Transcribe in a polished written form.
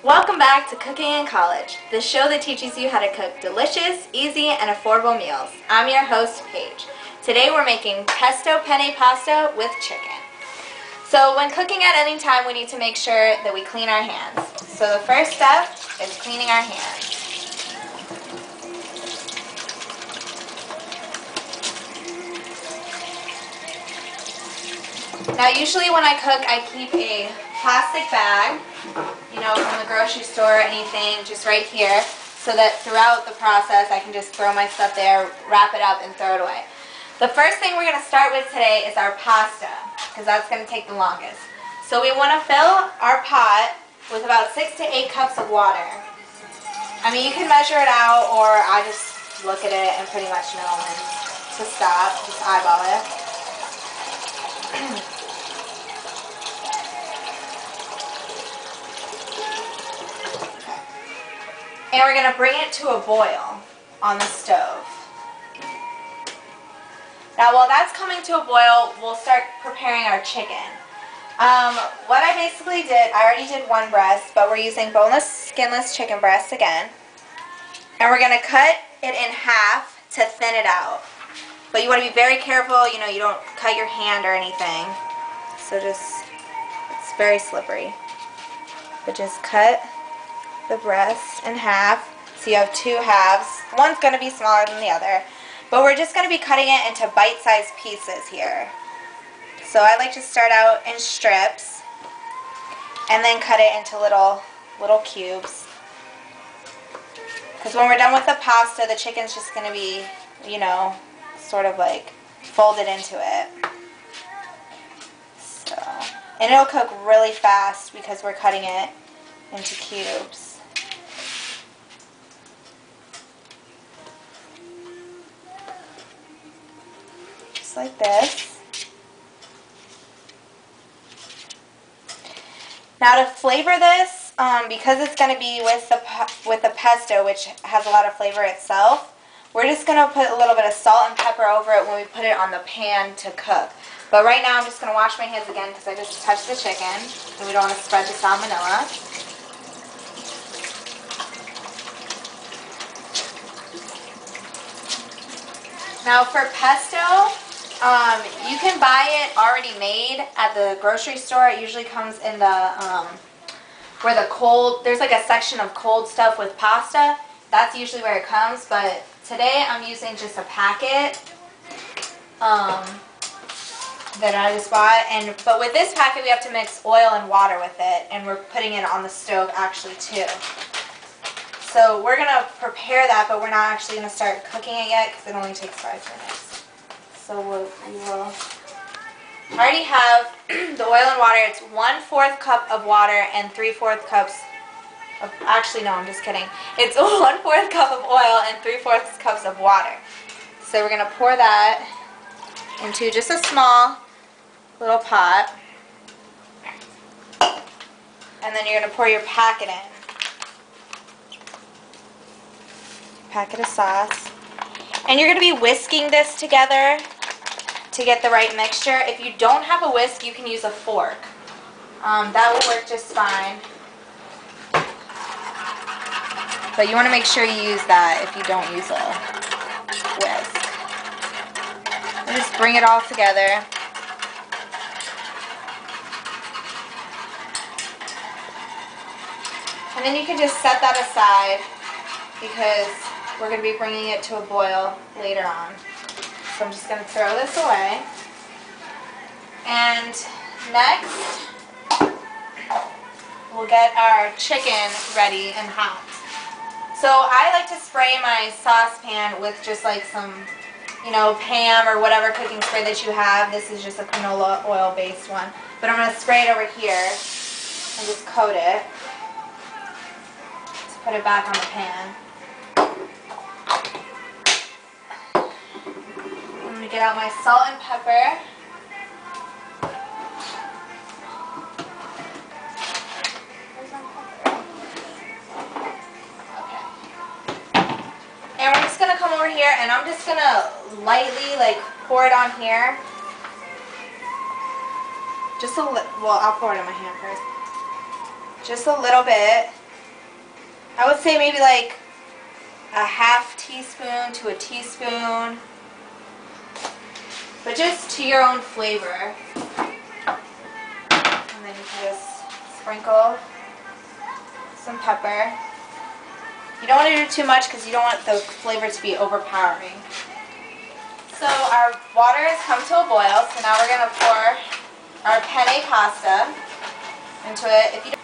Welcome back to Cooking in College, the show that teaches you how to cook delicious, easy, and affordable meals. I'm your host, Paige. Today we're making Pesto Penne Pasta with chicken. So when cooking at any time, we need to make sure that we clean our hands. So the first step is cleaning our hands. Now usually when I cook, I keep a plastic bag, from the grocery store or anything, just right here, so that throughout the process I can just throw my stuff there, wrap it up, and throw it away. The first thing we're going to start with today is our pasta, because that's going to take the longest. So we want to fill our pot with about 6 to 8 cups of water. I mean, you can measure it out, or I just look at it and pretty much know when to stop, just eyeball it. And we're going to bring it to a boil on the stove. Now while that's coming to a boil, we'll start preparing our chicken. What I basically did, I already did one breast, but we're using boneless, skinless chicken breast again. And we're going to cut it in half to thin it out. But you want to be very careful, you don't cut your hand or anything. So it's very slippery. But just cut the breast in half, so you have 2 halves. One's going to be smaller than the other, but we're just going to be cutting it into bite-sized pieces here. So I like to start out in strips and then cut it into little cubes, because when we're done with the pasta, the chicken's just going to be, sort of like folded into it. So, and it'll cook really fast because we're cutting it into cubes. Just like this. Now to flavor this, because it's going to be with the pesto, which has a lot of flavor itself, we're just going to put a little bit of salt and pepper over it when we put it on the pan to cook. But right now I'm just going to wash my hands again because I just touched the chicken, and we don't want to spread the salmonella. Now for pesto, you can buy it already made at the grocery store. It usually comes in the, there's like a section of cold stuff with pasta. That's usually where it comes, but today I'm using just a packet that I just bought. But with this packet we have to mix oil and water with it, and we're putting it on the stove actually too. So we're going to prepare that, but we're not actually going to start cooking it yet because it only takes 5 minutes. So I already have the oil and water. It's 1/4 cup of water and 3/4 cups of, actually no, I'm just kidding. It's 1/4 cup of oil and 3/4 cups of water. So we're going to pour that into just a small little pot. And then you're going to pour your packet in. Packet of sauce, and you're going to be whisking this together to get the right mixture. If you don't have a whisk, you can use a fork. That will work just fine, but you want to make sure you use that if you don't use a whisk. And just bring it all together. And then you can just set that aside because we're going to be bringing it to a boil later on. So I'm just going to throw this away. And next, we'll get our chicken ready and hot. So I like to spray my saucepan with just like some, Pam or whatever cooking spray that you have. This is just a canola oil based one. But I'm going to spray it over here and just coat it. Just put it back on the pan. Get out my salt and pepper. Where's my pepper? Okay. And we're just going to come over here, and I'm just going to lightly pour it on here. Just a little, well, I'll pour it in my hand first. Just a little bit. I would say maybe like a half teaspoon to a teaspoon, but just to your own flavor. And then you can just sprinkle some pepper. You don't want to do too much because you don't want the flavor to be overpowering. So our water has come to a boil, so now we're going to pour our penne pasta into it. If you don't